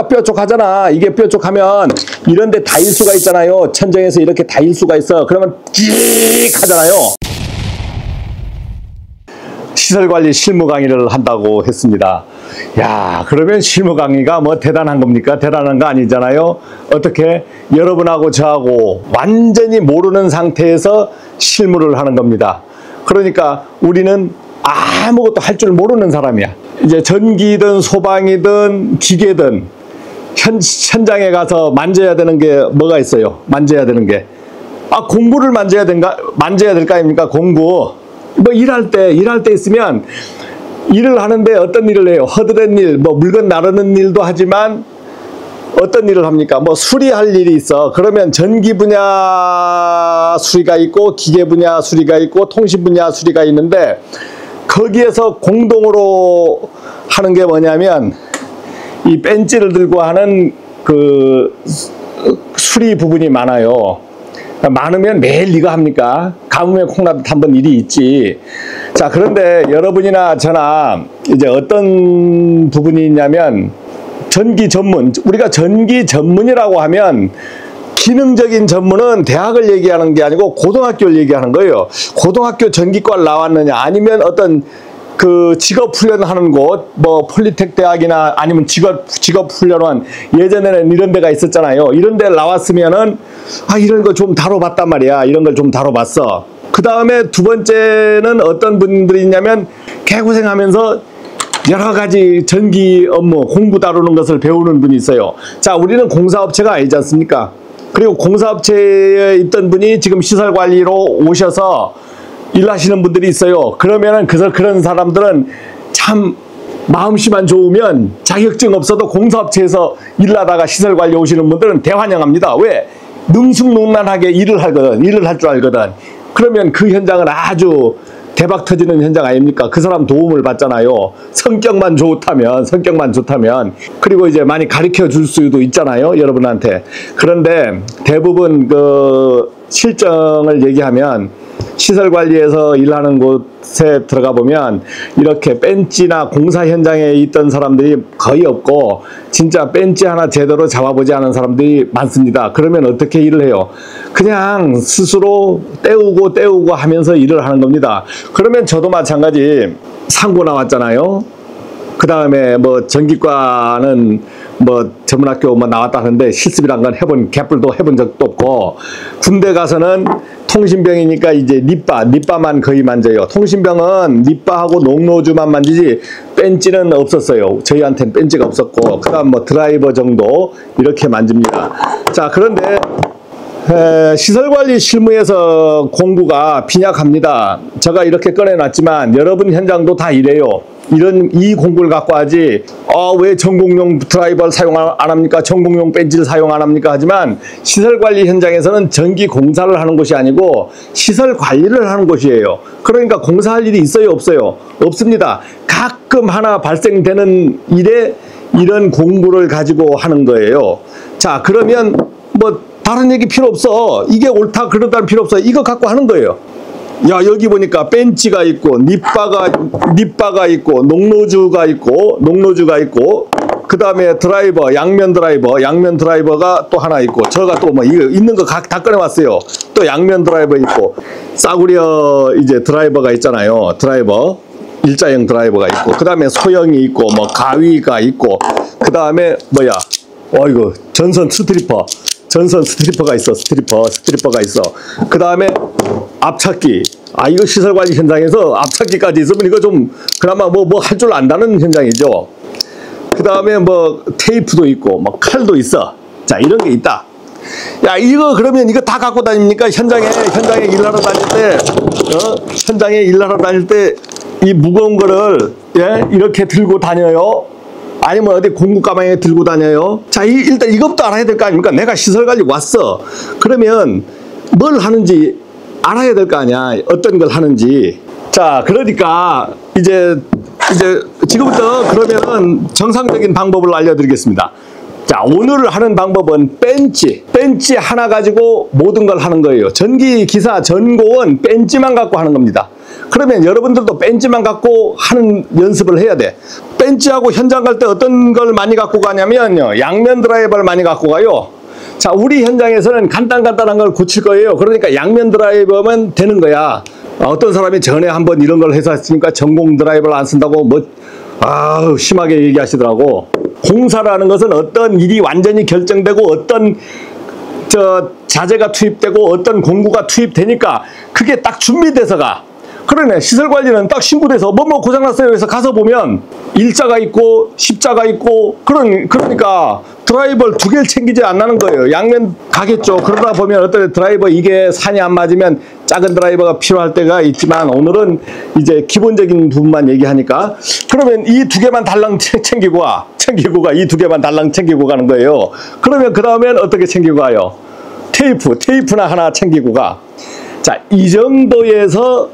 뾰족하잖아. 이게 뾰족하면 이런데 닿을 수가 있잖아요. 천정에서 이렇게 닿을 수가 있어. 그러면 끽 하잖아요. 시설관리 실무 강의를 한다고 했습니다. 야, 그러면 실무 강의가 뭐 대단한 겁니까? 대단한 거 아니잖아요. 어떻게 여러분하고 저하고 완전히 모르는 상태에서 실무를 하는 겁니다. 그러니까 우리는 아무것도 할 줄 모르는 사람이야. 이제 전기든 소방이든 기계든 현장에 가서 만져야 되는 게 뭐가 있어요? 만져야 되는 게. 공구를 만져야 될까 아닙니까? 공구. 뭐 일할 때 있으면 일을 하는데 어떤 일을 해요? 허드렛 일, 뭐 물건 나르는 일도 하지만 어떤 일을 합니까? 뭐 수리할 일이 있어. 그러면 전기 분야 수리가 있고 기계 분야 수리가 있고 통신 분야 수리가 있는데 거기에서 공동으로 하는 게 뭐냐면 이 벤치를 들고 하는 그 수리 부분이 많아요. 많으면 매일 이거 합니까? 가뭄에 콩나듯 한번 일이 있지. 자, 그런데 여러분이나 저나 이제 어떤 부분이 있냐면 전기 전문, 우리가 전기 전문이라고 하면 기능적인 전문은 대학을 얘기하는 게 아니고 고등학교를 얘기하는 거예요. 고등학교 전기과를 나왔느냐 아니면 어떤 그 직업훈련하는 곳, 뭐 폴리텍 대학이나 아니면 직업훈련원 예전에는 이런 데가 있었잖아요. 이런 데 나왔으면은 이런 걸 좀 다뤄봤단 말이야. 이런 걸 좀 다뤄봤어. 그 다음에 두 번째는 어떤 분들이 있냐면 개고생하면서 여러 가지 전기 업무, 공부 다루는 것을 배우는 분이 있어요. 자, 우리는 공사업체가 아니지 않습니까? 그리고 공사업체에 있던 분이 지금 시설관리로 오셔서 일하시는 분들이 있어요. 그러면은 그런 사람들은 참 마음씨만 좋으면 자격증 없어도 공사업체에서 일하다가 시설관리 오시는 분들은 대환영합니다. 왜? 능숙능란하게 일을 하거든. 일을 할 줄 알거든. 그러면 그 현장은 아주 대박 터지는 현장 아닙니까? 그 사람 도움을 받잖아요. 성격만 좋다면. 그리고 이제 많이 가르쳐 줄 수도 있잖아요. 여러분한테. 그런데 대부분 그 실정을 얘기하면 시설관리에서 일하는 곳에 들어가 보면 이렇게 벤치나 공사 현장에 있던 사람들이 거의 없고 진짜 벤치 하나 제대로 잡아보지 않은 사람들이 많습니다. 그러면 어떻게 일을 해요? 그냥 스스로 때우고 하면서 일을 하는 겁니다. 그러면 저도 마찬가지 상고 나왔잖아요. 그 다음에 뭐 전기과는 뭐 전문학교 뭐 나왔다 하는데 실습이란 건 개뿔도 해본 적도 없고 군대 가서는 통신병이니까 이제 립바만 거의 만져요. 통신병은 립바하고 농로주만 만지지 벤치는 없었어요. 저희한테는 벤치가 없었고 그 다음 뭐 드라이버 정도 이렇게 만집니다. 자, 그런데 시설관리 실무에서 공부가 빈약합니다. 제가 이렇게 꺼내놨지만 여러분 현장도 다 이래요. 이 공부를 갖고 하지 왜 전공용 드라이버를 사용 안 합니까? 전공용 벤치를 사용 안 합니까? 하지만 시설관리 현장에서는 전기 공사를 하는 곳이 아니고 시설관리를 하는 곳이에요. 그러니까 공사할 일이 있어요? 없어요? 없습니다. 가끔 하나 발생되는 일에 이런 공부를 가지고 하는 거예요. 자, 그러면 뭐 다른 얘기 필요 없어. 이게 옳다 그러다는 필요 없어. 이거 갖고 하는 거예요. 야, 여기 보니까 벤치가 있고 립바가 있고 농로주가 있고 그 다음에 드라이버, 양면 드라이버가 또 하나 있고 저가 또 뭐 이거 있는 거 다 꺼내왔어요. 또 양면 드라이버 있고 싸구려 이제 드라이버가 있잖아요. 드라이버 일자형 드라이버가 있고 그 다음에 소형이 있고 뭐 가위가 있고 그 다음에 뭐야 이거 전선 스트리퍼가 있어. 스트리퍼가 있어. 그 다음에 앞찾기. 이거 시설관리 현장에서 앞찾기까지 있으면 이거 좀 그나마 뭐 할 줄 안다는 현장이죠. 그 다음에 뭐 테이프도 있고 뭐 칼도 있어. 자, 이런 게 있다. 야, 이거 그러면 이거 다 갖고 다닙니까? 현장에 일하러 다닐 때 이 무거운 거를 이렇게 들고 다녀요? 아니면 어디 공구 가방에 들고 다녀요? 자, 일단 이것부터 알아야 될 거 아닙니까? 내가 시설관리 왔어. 그러면 뭘 하는지 알아야 될 거 아니야. 어떤 걸 하는지. 자, 그러니까 이제 지금부터 그러면은 정상적인 방법을 알려드리겠습니다. 자, 오늘 하는 방법은 벤치 하나 가지고 모든 걸 하는 거예요. 전기기사 전공은 벤치만 갖고 하는 겁니다. 그러면 여러분들도 벤치만 갖고 하는 연습을 해야 돼. 벤치하고 현장 갈 때 어떤 걸 많이 갖고 가냐면요, 양면 드라이버를 많이 갖고 가요. 자, 우리 현장에서는 간단한 걸 고칠 거예요. 그러니까 양면 드라이버면 되는 거야. 어떤 사람이 전에 한번 이런 걸 해서 했으니까 전공 드라이버를 안 쓴다고 뭐 심하게 얘기하시더라고. 공사라는 것은 어떤 일이 완전히 결정되고 어떤 자재가 투입되고 어떤 공구가 투입되니까 그게 딱 준비돼서 가. 그러네. 시설관리는 딱 신고돼서 뭐뭐 고장났어요 해서 가서 보면 일자가 있고 십자가 있고 그러니까 드라이버를 두 개를 챙기지 않는 거예요. 양면 가겠죠. 그러다 보면 어떤 드라이버 이게 산이 안 맞으면 작은 드라이버가 필요할 때가 있지만 오늘은 이제 기본적인 부분만 얘기하니까 그러면 이 두 개만 달랑 챙기고 가. 이 두 개만 달랑 챙기고 가는 거예요. 그러면 그 다음엔 어떻게 챙기고 가요? 테이프나 하나 챙기고 가. 자, 이 정도에서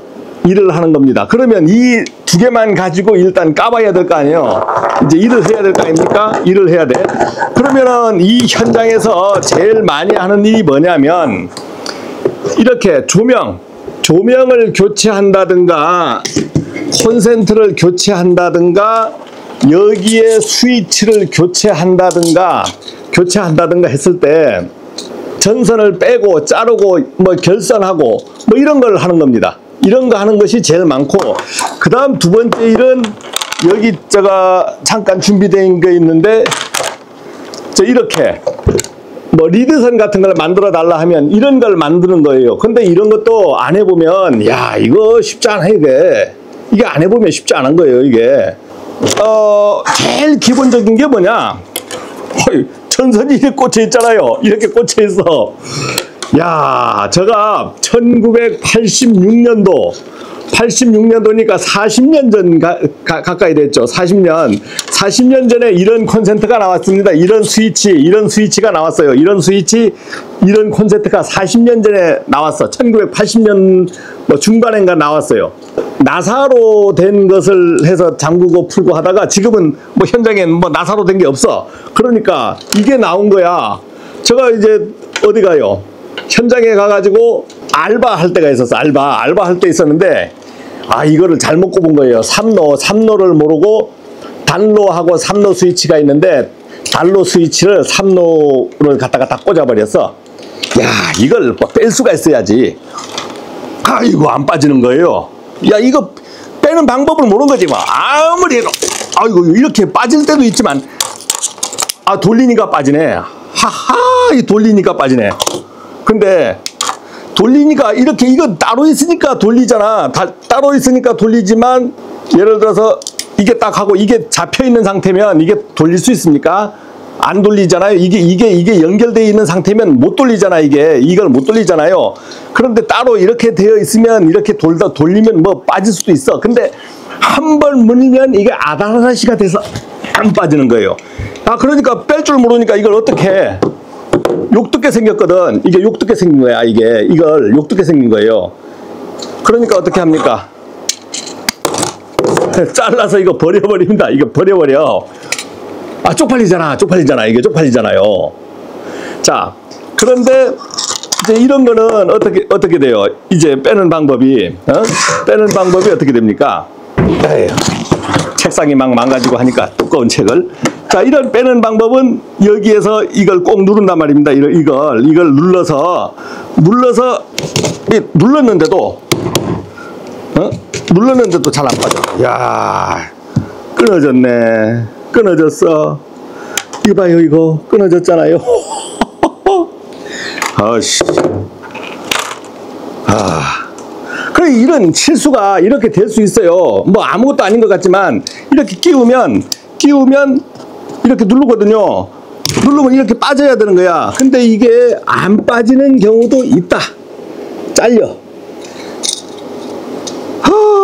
일을 하는 겁니다. 그러면 이 두 개만 가지고 일단 까봐야 될 거 아니에요. 이제 일을 해야 될 거 아닙니까? 일을 해야 돼. 그러면은 이 현장에서 제일 많이 하는 일이 뭐냐면 이렇게 조명을 교체한다든가 콘센트를 교체한다든가 여기에 스위치를 교체한다든가 했을 때 전선을 빼고 자르고 뭐 결선하고 뭐 이런 걸 하는 겁니다. 이런 거 하는 것이 제일 많고, 그 다음 두 번째 일은 여기 제가 잠깐 준비된 게 있는데 이렇게 뭐 리드선 같은 걸 만들어 달라 하면 이런 걸 만드는 거예요. 근데 이런 것도 안 해보면 야 이거 쉽지 않아. 이게 안 해보면 쉽지 않은 거예요. 이게 제일 기본적인 게 뭐냐, 전선이 이렇게 꽂혀 있잖아요. 이렇게 꽂혀 있어. 야, 제가 1986년도니까 40년 전 가까이 됐죠. 40년 전에 이런 콘센트가 나왔습니다. 이런 스위치가 나왔어요. 이런 콘센트가 40년 전에 나왔어. 1980년 뭐 중반인가 나왔어요. 나사로 된 것을 해서 잠그고 풀고 하다가 지금은 뭐 현장엔 뭐 나사로 된 게 없어. 그러니까 이게 나온 거야. 제가 이제 어디 가요? 현장에 가가지고 알바할 때가 있었어. 알바할 때 있었는데 이거를 잘못 꼽은 거예요. 3로를 모르고 단로하고 3로 스위치가 있는데 단로 스위치를 3로를 갖다가 다 꽂아버렸어. 야, 이걸 뺄 수가 있어야지. 이거 안 빠지는 거예요. 야, 이거 빼는 방법을 모르는 거지 뭐. 아무리 해도 이렇게 빠질 때도 있지만 돌리니까 빠지네. 이 돌리니까 빠지네. 근데 돌리니까 이렇게 이거 따로 있으니까 돌리잖아. 따로 있으니까 돌리지만 예를 들어서 이게 딱 하고 이게 잡혀 있는 상태면 이게 돌릴 수 있습니까? 안 돌리잖아요. 이게 연결되어 있는 상태면 못 돌리잖아. 이걸 못 돌리잖아요. 그런데 따로 이렇게 되어 있으면 이렇게 돌리면 뭐 빠질 수도 있어. 근데 한 번 물면 이게 아다라시가 돼서 안 빠지는 거예요. 그러니까 뺄 줄 모르니까 이걸 어떻게 해? 욕듣게 생겼거든. 이게 욕듣게 생긴 거야. 이걸 욕듣게 생긴 거예요. 그러니까 어떻게 합니까? 잘라서 이거 버려버립니다. 이거 버려버려. 쪽팔리잖아. 이게 쪽팔리잖아요. 자, 그런데 이제 이런 거는 어떻게 돼요? 이제 빼는 방법이 어떻게 됩니까? 에휴, 책상이 막 망가지고 하니까 두꺼운 책을. 자, 이런 빼는 방법은 여기에서 이걸 꼭 누른단 말입니다. 이걸 눌러서 눌렀는데도 잘 안 빠져. 야, 끊어졌어. 이거 봐요, 이거 끊어졌잖아요. 그래, 이런 실수가 이렇게 될 수 있어요. 뭐 아무것도 아닌 것 같지만 이렇게 끼우면 이렇게 누르거든요. 누르면 이렇게 빠져야 되는 거야. 근데 이게 안 빠지는 경우도 있다. 잘려.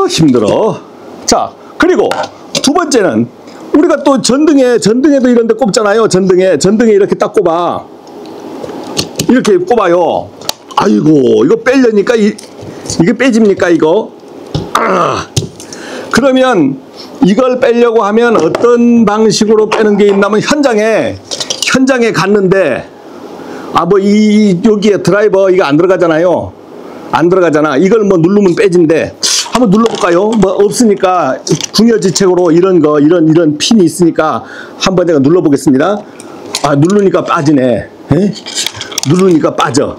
힘들어. 자, 그리고 두 번째는 우리가 또 전등에도 이런 데 꼽잖아요. 전등에 이렇게 딱 꼽아. 이렇게 꼽아요. 아이고, 이거 빼려니까 이게 빼집니까, 이거? 그러면 이걸 빼려고 하면 어떤 방식으로 빼는 게 있냐면 현장에 갔는데 여기에 드라이버 이거 안 들어가잖아요. 이걸 뭐 누르면 빼진대. 한번 눌러볼까요? 뭐 없으니까 궁여지책으로 이런 거 이런 핀이 있으니까 한번 제가 눌러보겠습니다. 아, 누르니까 빠지네. 에? 누르니까 빠져.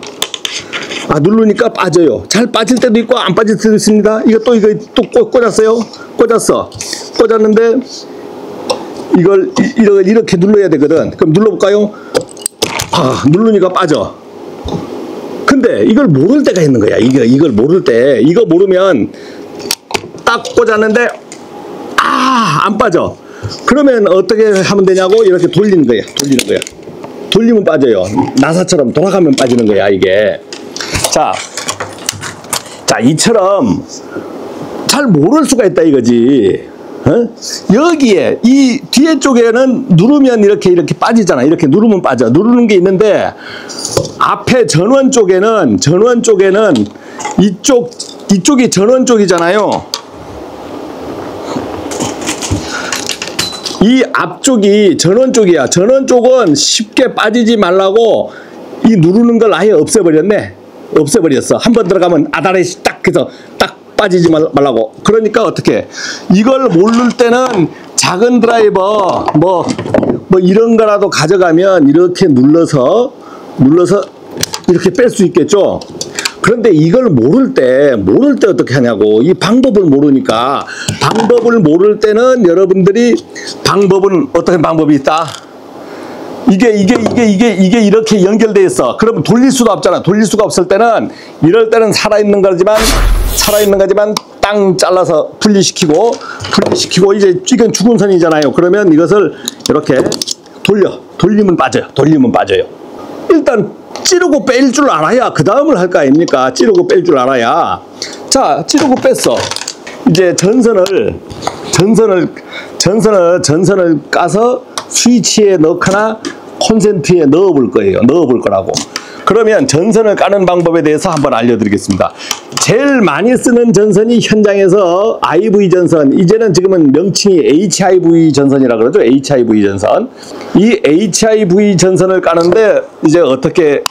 아, 누르니까 빠져요. 잘 빠질 때도 있고 안 빠질 때도 있습니다. 이거 또 꽂았어요. 꽂았는데 이걸 이렇게 눌러야 되거든. 그럼 눌러볼까요? 아, 누르니까 빠져. 근데 이걸 모를 때가 있는 거야. 이걸 모를 때, 이거 모르면 딱 꽂았는데 안 빠져. 그러면 어떻게 하면 되냐고, 이렇게 돌리는 거야. 돌리면 빠져요. 나사처럼 돌아가면 빠지는 거야, 이게. 자, 이처럼 잘 모를 수가 있다 이거지. 어? 여기에 이 뒤에 쪽에는 누르면 이렇게 빠지잖아. 이렇게 누르면 빠져. 누르는 게 있는데 앞에 전원 쪽에는 이쪽이 전원 쪽이잖아요. 이 앞쪽이 전원 쪽이야. 전원 쪽은 쉽게 빠지지 말라고 이 누르는 걸 아예 없애버렸어. 한번 들어가면 아다레시 딱 해서 딱 빠지지 말라고. 그러니까 어떻게, 이걸 모를 때는 작은 드라이버 뭐 이런 거라도 가져가면 이렇게 눌러서 이렇게 뺄 수 있겠죠. 그런데 이걸 모를 때 어떻게 하냐고. 이 방법을 모르니까, 방법을 모를 때는 여러분들이 어떻게 방법이 있다. 이게 이렇게 연결되어 있어. 그러면 돌릴 수가 없잖아. 돌릴 수가 없을 때는, 이럴 때는 살아있는 거지만 땅 잘라서 분리시키고 이제 이건 죽은 선이잖아요. 그러면 이것을 이렇게 돌리면 빠져요. 일단 찌르고 뺄 줄 알아야 그 다음을 할 거 아닙니까? 찌르고 뺄 줄 알아야. 자, 찌르고 뺐어. 이제 전선을 까서 스위치에 넣거나 콘센트에 넣어볼 거라고. 그러면 전선을 까는 방법에 대해서 한번 알려드리겠습니다. 제일 많이 쓰는 전선이 현장에서 IV 전선, 이제는 지금은 명칭이 HIV 전선이라 그러죠. HIV 전선. 이 HIV 전선을 까는데 이제 어떻게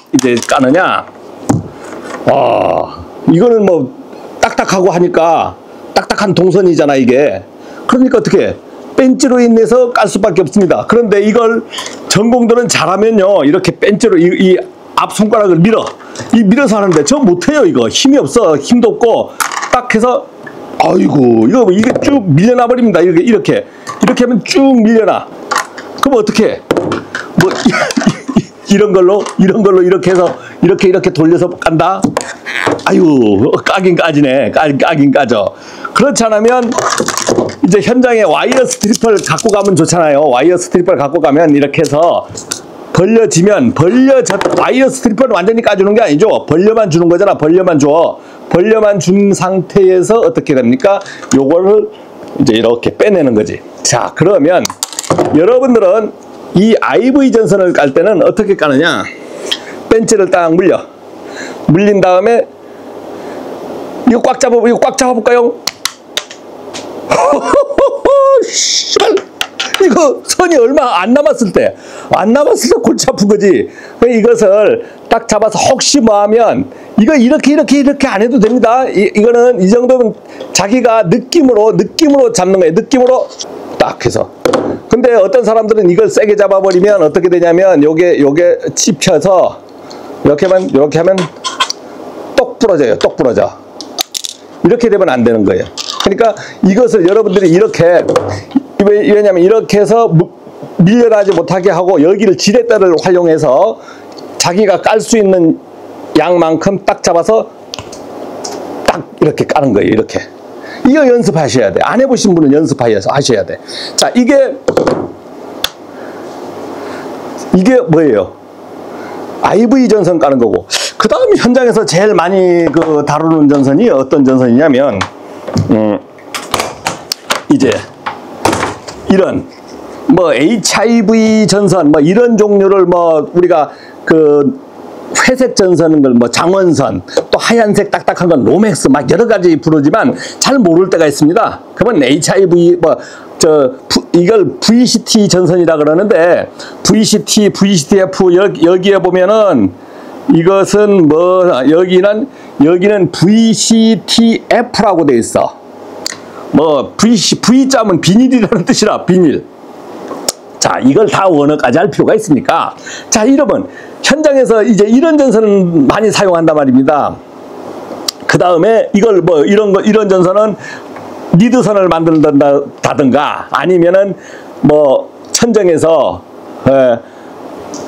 까느냐? 이거는 뭐 딱딱하고 하니까, 딱딱한 동선이잖아 이게. 그러니까 어떻게, 벤치로 인해서 깔 수밖에 없습니다. 그런데 이걸 전공들은 잘하면요, 이렇게 벤치로 이 앞 손가락을 밀어서 하는데 저 못해요. 이거 힘이 없어. 힘도 없고 딱 해서, 아이고, 이게 쭉 밀려나 버립니다. 이렇게 하면 쭉 밀려나. 그럼 어떻게, 뭐 이런 걸로 이렇게 해서 이렇게 돌려서 깐다. 아유, 까긴 까지네. 까긴 까져. 그렇지 않으면 이제 현장에 와이어 스트리퍼를 갖고 가면 좋잖아요. 와이어 스트리퍼를 갖고 가면 이렇게 해서 벌려지면, 와이어 스트리퍼는 완전히 까주는 게 아니죠. 벌려만 주는 거잖아. 벌려만 준 상태에서 어떻게 됩니까? 요거를 이제 이렇게 빼내는 거지. 자, 그러면 여러분들은 이 IV 전선을 깔 때는 어떻게 까느냐? 벤치를 딱 물린 다음에 이거 꽉 잡아볼까요? 이거 선이 얼마 안 남았을 때 골치 아픈 거지. 이것을 딱 잡아서 혹시 뭐 하면, 이거 이렇게 안 해도 됩니다. 이거는 이 정도면 자기가 느낌으로 잡는 거예요. 느낌으로 딱 해서. 근데 어떤 사람들은 이걸 세게 잡아버리면 어떻게 되냐면, 요게 찝혀서 이렇게 하면 똑 부러져. 이렇게 되면 안 되는 거예요. 그러니까 이것을 여러분들이 이렇게, 왜냐면 이렇게 해서 밀려나지 못하게 하고, 여기를 지렛대를 활용해서 자기가 깔 수 있는 양만큼 딱 잡아서 딱 이렇게 까는 거예요. 이렇게. 이거 연습하셔야 돼. 안 해보신 분은 연습하셔야 돼. 자, 이게 뭐예요? IV 전선 까는 거고. 그 다음 현장에서 제일 많이 다루는 전선이 어떤 전선이냐면, 이제 이런 뭐 HIV 전선 뭐 이런 종류를 우리가 회색 전선은 걸 장원선, 또 하얀색 딱딱한 건 로맥스, 막 여러 가지 부르지만 잘 모를 때가 있습니다. 그러면 HIV 이걸 VCT 전선이라 그러는데, VCTF 여기에 보면은 이것은 여기는 VCTF라고 돼 있어. 뭐 V자면 비닐이라는 뜻이라 비닐. 자, 이걸 다 원어까지 할 필요가 있습니까? 자, 이러면 현장에서 이제 이런 전선은 많이 사용한단 말입니다. 그 다음에 이걸 뭐 이런 전선은 리드선을 만든다든가 아니면은 뭐 천정에서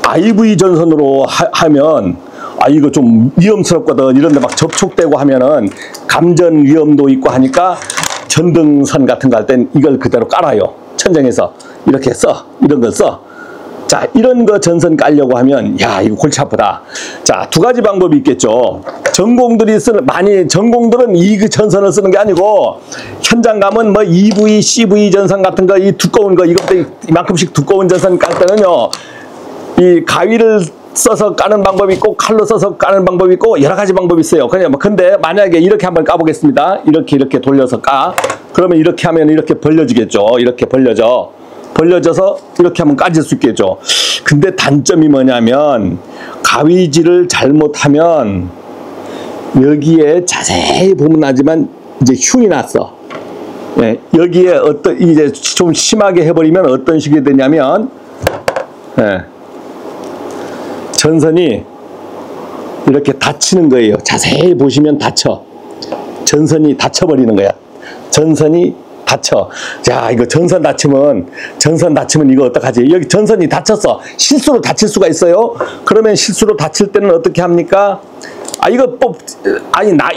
IV 전선으로 하면 이거 좀 위험스럽거든. 이런데 막 접촉되고 하면은 감전 위험도 있고 하니까 전등선 같은 거 할 땐 이걸 그대로 깔아요. 천정에서 이렇게 이런 걸 써. 자, 이런 거 전선 깔려고 하면 이거 골치 아프다. 자, 두 가지 방법이 있겠죠. 전공들은 이 전선을 쓰는 게 아니고 현장 가면 뭐 EV, CV 전선 같은 거 이 두꺼운 거 이것도 이만큼씩 두꺼운 전선 깔 때는요. 이 가위를 써서 까는 방법이 있고 칼로 써서 까는 방법이 있고 여러 가지 방법이 있어요. 근데 만약에 이렇게 한번 까보겠습니다. 이렇게 돌려서 까. 그러면 이렇게 하면 이렇게 벌려지겠죠. 이렇게 벌려져서 이렇게 하면 까질 수 있겠죠. 근데 단점이 뭐냐면 가위질을 잘못하면 여기에 자세히 보면 알지만 이제 흉이 났어. 네, 여기에 이제 좀 심하게 해버리면 어떤 식이 되냐면 전선이 이렇게 닫히는 거예요. 자세히 보시면 닫혀. 전선이 닫혀버리는 거야. 전선이 닫혀. 자, 이거 전선 닫히면 이거 어떡하지? 여기 전선이 닫혔어. 실수로 닫힐 수가 있어요. 그러면 실수로 닫힐 때는 어떻게 합니까?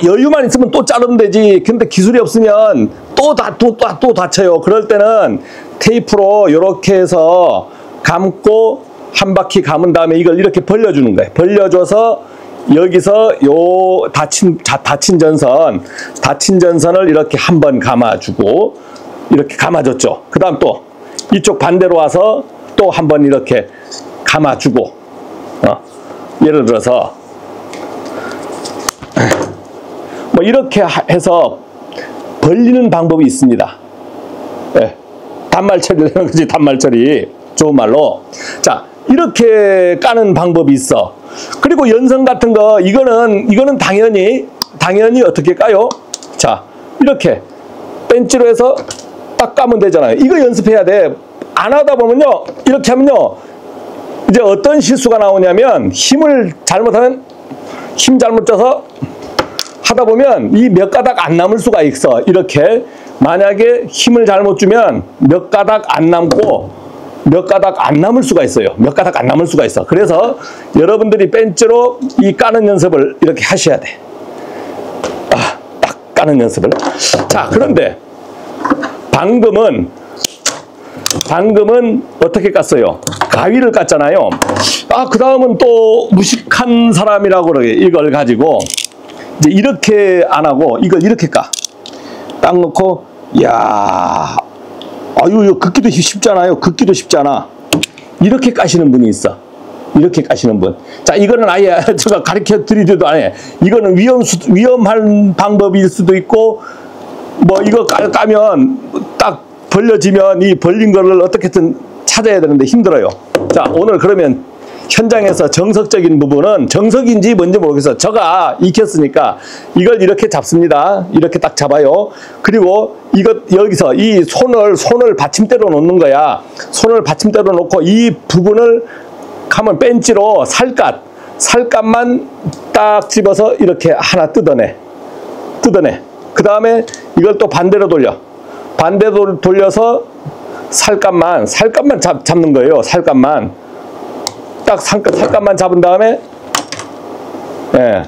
여유만 있으면 또 자르면 되지. 근데 기술이 없으면 또 닫혀요. 그럴 때는 테이프로 이렇게 해서 감고 한 바퀴 감은 다음에 이걸 이렇게 벌려주는 거예요. 벌려줘서 여기서 닫힌 전선을 이렇게 한번 감아주고 이렇게 감아줬죠. 그 다음 또 이쪽 반대로 와서 또 한번 이렇게 감아주고 예를 들어서 뭐 이렇게 해서 벌리는 방법이 있습니다. 단말 처리를 하는 거지. 단말 처리. 좋은 말로. 자, 이렇게 까는 방법이 있어. 그리고 연선 같은 거 이거는 당연히 어떻게 까요? 자, 이렇게 벤치로 해서 딱 까면 되잖아요. 이거 연습해야 돼. 안 하다 보면요, 이렇게 하면요, 이제 어떤 실수가 나오냐면 힘을 잘못하면 힘 잘못 줘서 하다 보면 이 몇 가닥 안 남을 수가 있어. 이렇게 만약에 힘을 잘못 주면 몇 가닥 안 남고 몇 가닥 안 남을 수가 있어요. 몇 가닥 안 남을 수가 있어. 그래서 여러분들이 벤치로 이 까는 연습을 이렇게 하셔야 돼. 딱 까는 연습을. 자, 그런데 방금은 어떻게 깠어요? 가위를 깠잖아요. 그 다음은 또 무식한 사람이라고 그러게. 이걸 가지고 이제 이렇게 안 하고 이걸 이렇게 까. 딱 놓고 이거 긋기도 쉽잖아요. 긋기도 쉽잖아. 이렇게 까시는 분이 있어. 이렇게 까시는 분. 자, 이거는 아예 제가 가르쳐 드리지도 않아요. 이거는 위험한 방법일 수도 있고, 뭐 이거 까면 딱 벌려지면 이 벌린 거를 어떻게든 찾아야 되는데 힘들어요. 자, 오늘 그러면 현장에서 정석적인 부분은 정석인지 뭔지 모르겠어요. 제가 익혔으니까 이걸 이렇게 잡습니다. 이렇게 딱 잡아요. 그리고 여기서 이 손을 받침대로 놓는 거야. 손을 받침대로 놓고 이 부분을 하면 벤치로 살갗만 딱 집어서 이렇게 하나 뜯어내. 그 다음에 이걸 또 반대로 돌려서 살갗만 잡는 거예요. 살갗만. 딱 살갗만 잡은 다음에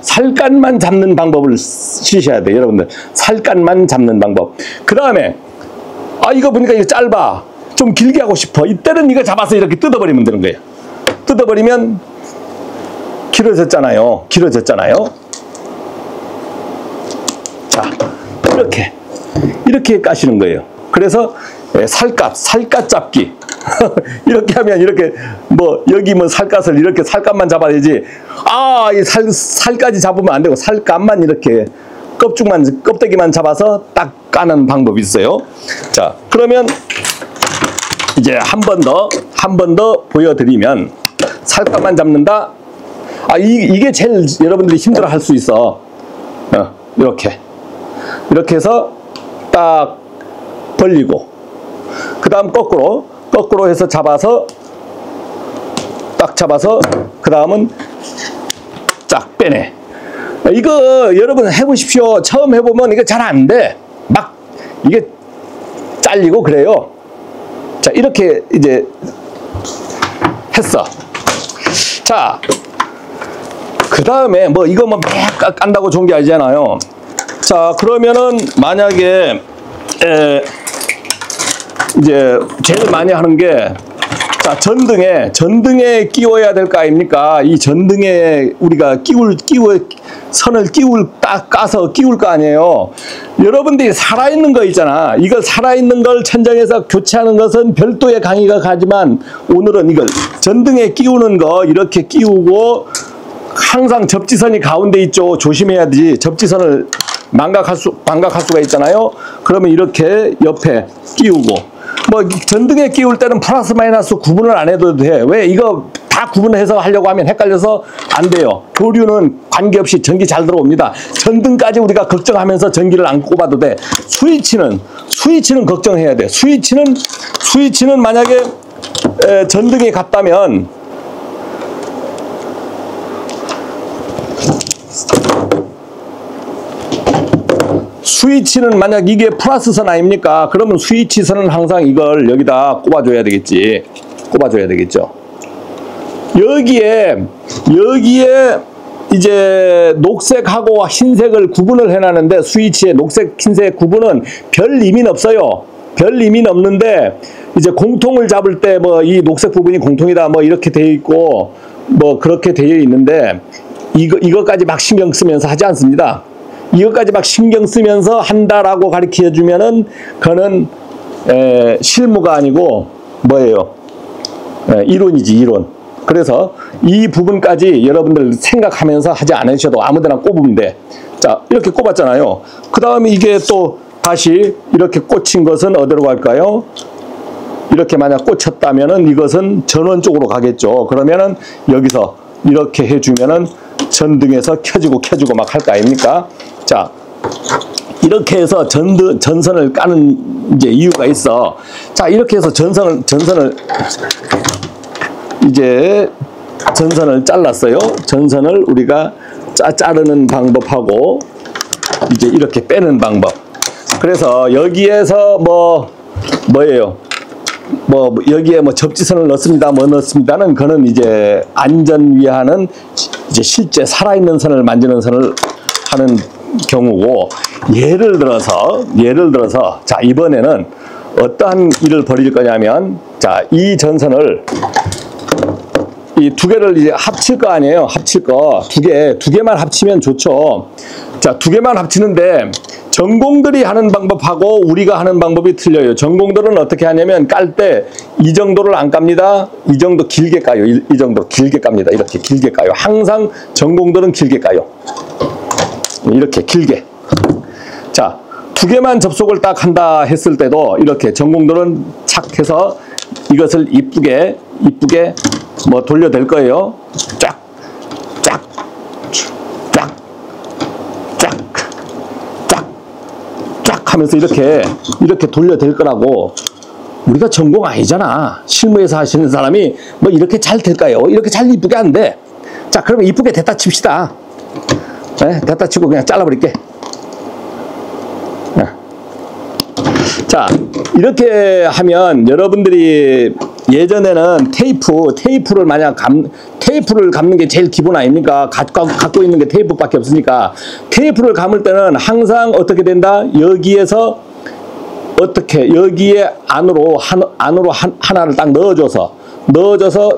살갗만 잡는 방법을 쓰셔야 돼요. 여러분들 살갗만 잡는 방법. 그 다음에 이거 보니까 이거 짧아. 좀 길게 하고 싶어. 이때는 이거 잡아서 이렇게 뜯어버리면 되는 거예요. 뜯어버리면 길어졌잖아요. 자, 이렇게 까시는 거예요. 그래서 살갗 잡기. 이렇게 하면 이렇게 여기 살갗을 이렇게 살갗만 잡아야지. 이 살까지 잡으면 안 되고 살갗만 이렇게 껍데기만 잡아서 딱 까는 방법이 있어요. 자, 그러면 이제 한 번 더 보여드리면 살갗만 잡는다. 이게 제일 여러분들이 힘들어 할 수 있어. 이렇게 해서 딱 벌리고, 그 다음 거꾸로 해서 잡아서, 딱 잡아서, 그 다음은 쫙 빼내. 이거 여러분 해보십시오. 처음 해보면 이거 잘 안 돼. 막 이게 잘리고 그래요. 자, 이렇게 이제 했어. 자, 그 다음에 뭐 이거 뭐 매 깐다고 좋은 게 아니잖아요. 자, 그러면은 만약에 이제 제일 많이 하는 게, 자, 전등에 끼워야 될 거 아닙니까? 이 전등에 우리가 선을 까서 끼울 거 아니에요. 여러분들이 살아있는 거 있잖아. 이걸 살아있는 걸 천장에서 교체하는 것은 별도의 강의가 가지만, 오늘은 이걸 전등에 끼우는 거 이렇게 끼우고, 항상 접지선이 가운데 있죠. 조심해야 되지. 접지선을 망각할 수가 있잖아요. 그러면 이렇게 옆에 끼우고, 뭐 전등에 끼울 때는 플러스 마이너스 구분을 안 해도 돼. 왜? 이거 다 구분해서 하려고 하면 헷갈려서 안 돼요. 교류는 관계없이 전기 잘 들어옵니다. 전등까지 우리가 걱정하면서 전기를 안 꼽아도 돼. 스위치는 걱정해야 돼. 스위치는 만약에 전등이 같다면, 스위치는 만약 이게 플러스 선 아닙니까? 그러면 스위치 선은 항상 이걸 여기다 꼽아줘야 되겠지. 꼽아줘야 되겠죠. 여기에 이제 녹색하고 흰색을 구분을 해놨는데, 스위치의 녹색, 흰색 구분은 별 의미는 없어요. 별 의미는 없는데, 이제 공통을 잡을 때 뭐 이 녹색 부분이 공통이다 뭐 이렇게 되어 있고, 뭐 그렇게 되어 있는데, 이거까지 막 신경 쓰면서 하지 않습니다. 이것까지 막 신경 쓰면서 한다라고 가르쳐 주면은 그거는 실무가 아니고 뭐예요? 이론이지, 이론. 그래서 이 부분까지 여러분들 생각하면서 하지 않으셔도 아무데나 꼽으면 돼. 자, 이렇게 꼽았잖아요. 그 다음에 이게 또 다시 이렇게 꽂힌 것은 어디로 갈까요? 이렇게 만약 꽂혔다면은 이것은 전원 쪽으로 가겠죠. 그러면은 여기서 이렇게 해주면은 전등에서 켜지고 막 할 거 아닙니까? 자, 이렇게 해서 전선을 까는 이제 이유가 있어. 자, 이렇게 해서 전선을 잘랐어요. 전선을 우리가 자르는 방법하고 이제 이렇게 빼는 방법. 그래서 여기에서 뭐예요? 여기에 접지선을 넣습니다. 넣습니다는 그는 이제 안전 위하는 이제 실제 살아있는 선을 만지는 선을 하는 경우고, 예를 들어서 자, 이번에는 어떠한 일을 벌일 거냐면, 자, 이 전선을 이 두 개를 이제 합칠 거 아니에요. 합칠 거 두 개만 합치면 좋죠. 자, 두 개만 합치는데 전공들이 하는 방법하고 우리가 하는 방법이 틀려요. 전공들은 어떻게 하냐면 깔 때 이 정도를 안 깝니다. 이 정도 길게 까요. 이 정도 길게 깝니다. 이렇게 길게 까요. 항상 전공들은 길게 까요. 이렇게 길게. 자, 두 개만 접속을 딱 한다 했을 때도 이렇게 전공들은 착 해서 이것을 이쁘게 뭐 돌려댈 거예요. 쫙 하면서 이렇게 돌려댈 거라고. 우리가 전공 아니잖아. 실무에서 하시는 사람이 뭐 이렇게 잘 될까요? 이렇게 잘 이쁘게 안 돼. 자, 그러면 이쁘게 됐다 칩시다. 네, 됐다 치고 그냥 잘라버릴게. 네. 자, 이렇게 하면 여러분들이 예전에는 테이프를 만약 테이프를 감는 게 제일 기본 아닙니까? 갖고 있는 게 테이프밖에 없으니까. 테이프를 감을 때는 항상 어떻게 된다? 여기에서 여기에 안으로 하나를 딱 넣어줘서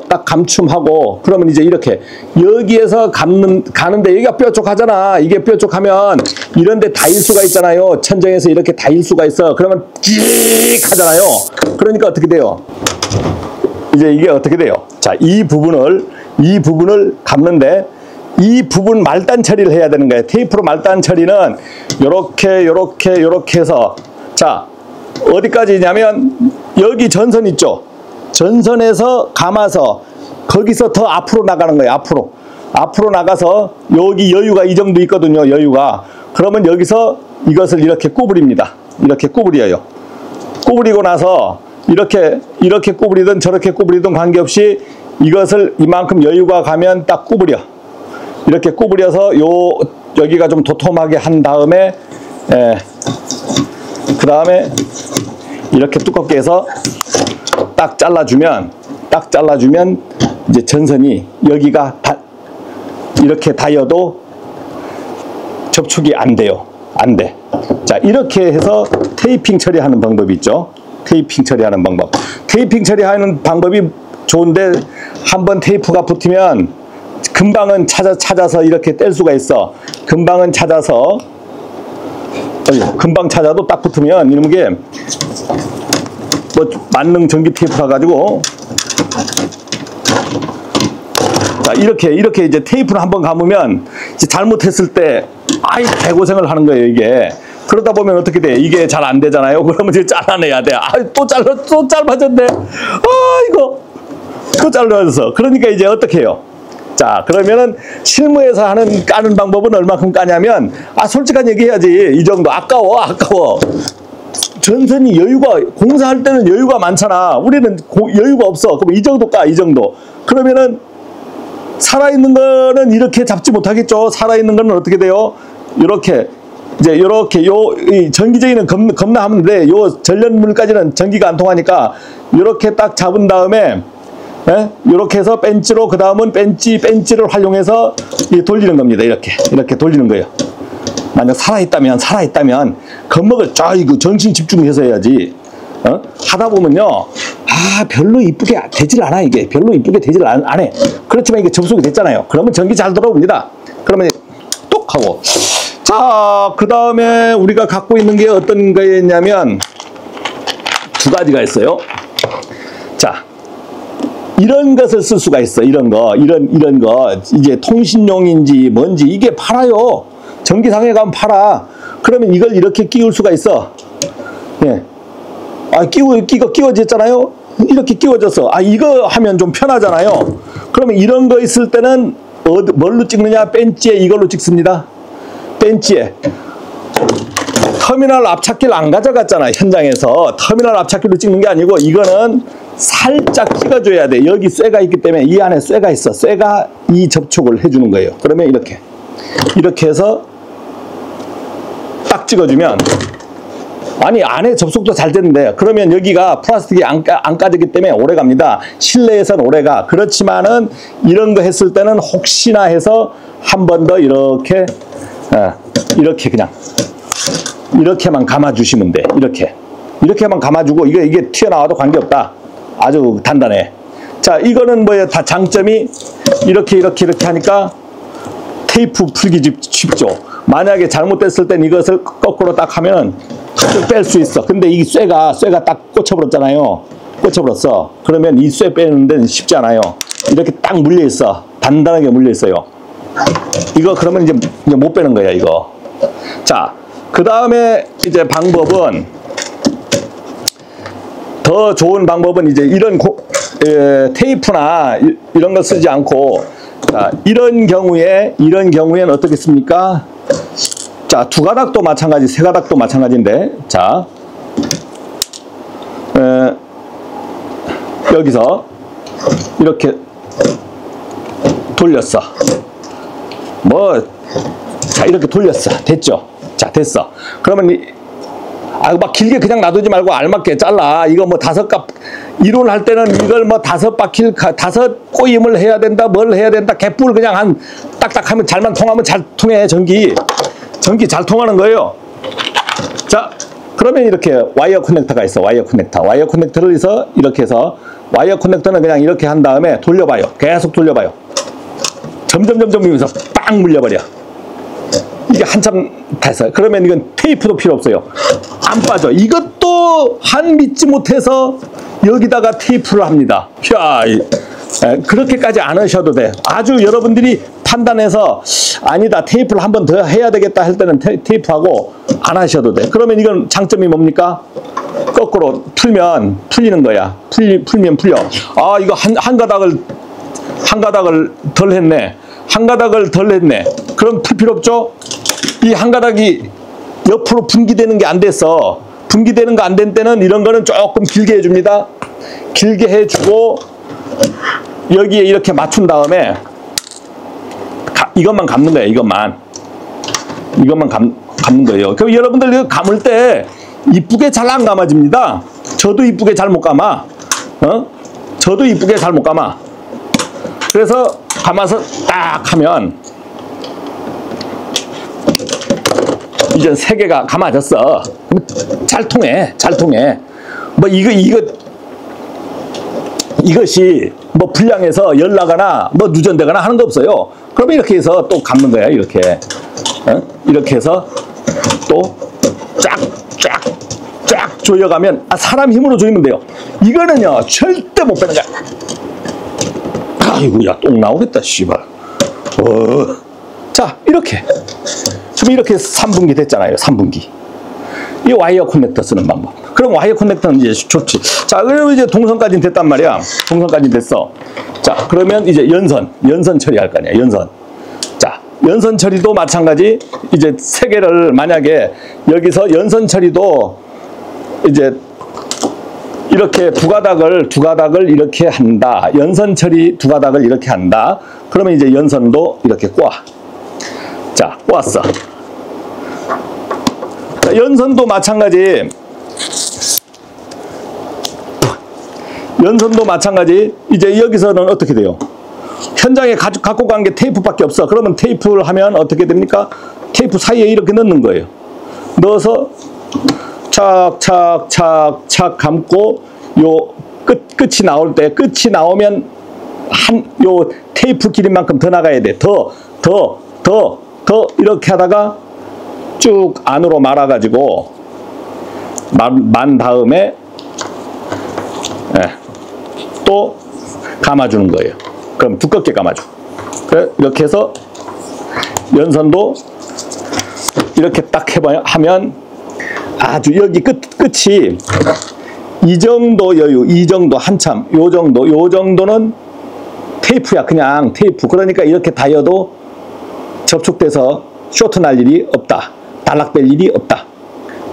딱 감춤하고, 그러면 이제 이렇게 여기에서 가는데 여기가 뾰족하잖아. 이게 뾰족하면 이런데 닿을 수가 있잖아요. 천정에서 이렇게 닿을 수가 있어. 그러면 찍 하잖아요. 그러니까 어떻게 돼요? 이제 이게 어떻게 돼요? 자, 이 부분을 감는데 이 부분 말단 처리를 해야 되는 거예요. 테이프로 말단 처리는 요렇게 해서, 자, 어디까지냐면 여기 전선 있죠. 전선에서 감아서 거기서 더 앞으로 나가는 거예요. 앞으로 나가서 여기 여유가 이 정도 있거든요. 여유가. 그러면 여기서 이것을 이렇게 구부립니다. 이렇게 구부려요. 구부리고 나서 이렇게 구부리든 저렇게 구부리든 관계없이 이것을 이만큼 여유가 가면 딱 구부려. 이렇게 구부려서 여기가 좀 도톰하게 한 다음에 그 다음에 이렇게 두껍게 해서 딱 잘라주면 이제 전선이 여기가 이렇게 닿여도 접촉이 안 돼요. 안 돼. 자, 이렇게 해서 테이핑 처리하는 방법이 있죠. 테이핑 처리하는 방법. 테이핑 처리하는 방법이 좋은데 한번 테이프가 붙으면 금방은 찾아서 이렇게 뗄 수가 있어. 금방 찾아도 딱 붙으면 이런 게 뭐 만능 전기 테이프라 가지고 자, 이렇게 이제 테이프를 한번 감으면 이제 잘못했을 때 아이 개고생을 하는 거예요, 이게. 그러다 보면 어떻게 돼? 이게 잘 안 되잖아요. 그러면 이제 잘라내야 돼. 또 짧아졌네. 이거 또 잘라졌어. 그러니까 이제 어떻게 해요? 자, 그러면은 실무에서 까는 방법은 얼마큼 까냐면, 솔직한 얘기 해야지. 이 정도. 아까워. 전선이 공사할 때는 여유가 많잖아. 우리는 여유가 없어. 그럼 이 정도 까, 이 정도. 그러면은 살아있는 거는 이렇게 잡지 못하겠죠. 살아있는 거는 어떻게 돼요? 이렇게 이 전기쟁이는 겁나 하면 돼. 요 전련물까지는 전기가 안 통하니까 이렇게 딱 잡은 다음에 이렇게 해서 벤치로, 그 다음은 벤치를 활용해서 돌리는 겁니다. 이렇게 돌리는 거예요. 만약 살아있다면 겁먹을 이거 정신 집중해서 해야지. 하다 보면요, 별로 이쁘게 되질 않아. 이게 별로 이쁘게 되질 안 해. 그렇지만 이게 접속이 됐잖아요. 그러면 전기 잘 들어옵니다. 그러면 똑 하고. 자, 그 다음에 우리가 갖고 있는 게 어떤 거였냐면 두 가지가 있어요. 자, 이런 것을 쓸 수가 있어. 이런 거 이제 통신용인지 뭔지 이게 팔아요. 전기상에 가면 팔아. 그러면 이걸 이렇게 끼울 수가 있어. 예. 끼워졌잖아요. 이렇게 끼워졌어. 이거 하면 좀 편하잖아요. 그러면 이런 거 있을 때는 뭘로 찍느냐? 벤치에 이걸로 찍습니다. 벤치에. 터미널 압착기를 안 가져갔잖아. 현장에서 터미널 압착기로 찍는 게 아니고 이거는 살짝 찍어줘야 돼. 여기 쇠가 있기 때문에 이 안에 쇠가 있어. 쇠가 이 접촉을 해주는 거예요. 그러면 이렇게 해서 딱 찍어주면 안에 접속도 잘 되는데, 그러면 여기가 플라스틱이 안 까지기 때문에 오래 갑니다. 실내에서는 오래 가. 그렇지만은 이런 거 했을 때는 혹시나 해서 한 번 더 이렇게 그냥 이렇게만 감아주시면 돼. 이렇게만 감아주고 이게 튀어나와도 관계없다. 아주 단단해. 자, 이거는 뭐예요? 다 장점이 이렇게 하니까 테이프 풀기 쉽죠. 만약에 잘못됐을 땐 이것을 거꾸로 딱 하면 뺄 수 있어. 근데 이 쇠가 딱 꽂혀버렸잖아요. 꽂혀버렸어. 그러면 이 쇠 빼는 데는 쉽지 않아요. 이렇게 딱 물려있어. 단단하게 물려있어요. 이거 그러면 이제 못 빼는 거야, 이거. 자, 그 다음에 이제 방법은, 더 좋은 방법은 이제 이런 테이프나 이런 거 쓰지 않고, 자, 이런 경우엔 어떻겠습니까? 자, 두 가닥도 마찬가지, 세 가닥도 마찬가지인데, 자, 여기서 이렇게 돌렸어. 자, 이렇게 돌렸어. 됐죠? 자, 됐어. 그러면 막 길게 그냥 놔두지 말고 알맞게 잘라. 이거 뭐 이론할 때는 이걸 뭐 5 꼬임을 해야 된다, 뭘 해야 된다. 개뿔 그냥 딱딱하면 잘만 통하면 잘 통해, 전기 잘 통하는 거예요. 자, 그러면 이렇게 와이어 커넥터가 있어. 와이어 커넥터를 이렇게 해서 와이어 커넥터는 그냥 이렇게 한 다음에 돌려봐요. 계속 돌려봐요. 점점 이면서 빵 물려버려. 이게 한참 됐어요. 그러면 이건 테이프도 필요 없어요. 안 빠져. 이것도 믿지 못해서 여기다가 테이프를 합니다. 그렇게까지 안 하셔도 돼. 아주 여러분들이 판단해서 아니다, 테이프를 한 번 더 해야 되겠다 할 때는 테이프하고 안 하셔도 돼. 그러면 이건 장점이 뭡니까? 거꾸로 풀면 풀리는 거야. 풀면 풀려. 이거 한 가닥을 덜 했네. 그럼 풀 필요 없죠? 이 한 가닥이 옆으로 분기되는 게 안 됐어. 분기되는 거 안 된 때는 이런 거는 조금 길게 해줍니다. 길게 해주고 여기에 이렇게 맞춘 다음에 이것만 감는 거예요. 이것만 감는 거예요. 그럼 여러분들 이거 감을 때 이쁘게 잘 안 감아집니다. 저도 이쁘게 잘 못 감아. 저도 이쁘게 잘 못 감아. 그래서 감아서 딱 하면 이제 세 개가 감아졌어. 잘 통해. 뭐 이것이 뭐 불량해서 열 나가나 뭐 누전되거나 하는 거 없어요. 그러면 이렇게 해서 또 감는 거야. 이렇게. 이렇게 해서 또 쫙 조여가면 사람 힘으로 조이면 돼요. 이거는요 절대 못 빼는 거야. 아이고 야 똥 나오겠다 씨발. 자 이렇게 지금 이렇게 3분기 됐잖아요. 3분기. 이 와이어 커넥터 쓰는 방법. 그럼 와이어 커넥터는 이제 좋지. 자 그러면 이제 동선까지 됐단 말이야. 동선까지 됐어. 자 그러면 이제 연선 처리할 거 아니야. 자 연선 처리도 마찬가지. 이제 세 개를 만약에 여기서 연선 처리도 이제 이렇게 두 가닥을 이렇게 한다. 연선 처리 두 가닥을 이렇게 한다. 그러면 이제 연선도 이렇게 꼬아. 자, 꼬았어. 자, 연선도 마찬가지. 이제 여기서는 어떻게 돼요? 현장에 갖고 간 게 테이프밖에 없어. 그러면 테이프를 하면 어떻게 됩니까? 테이프 사이에 이렇게 넣는 거예요. 넣어서 착 감고 요 끝이 나올 때 끝이 나오면 요 테이프 길이만큼 더 나가야 돼. 더 이렇게 하다가 쭉 안으로 말아가지고 만 다음에 또 감아주는 거예요. 그럼 두껍게 감아줘. 이렇게 해서 연선도 이렇게 딱 하면 아주 여기 끝이 이 정도 여유, 이 정도 한참, 요 정도는 테이프야. 그냥 테이프. 그러니까 이렇게 다여도 접촉돼서 쇼트 날 일이 없다. 단락될 일이 없다.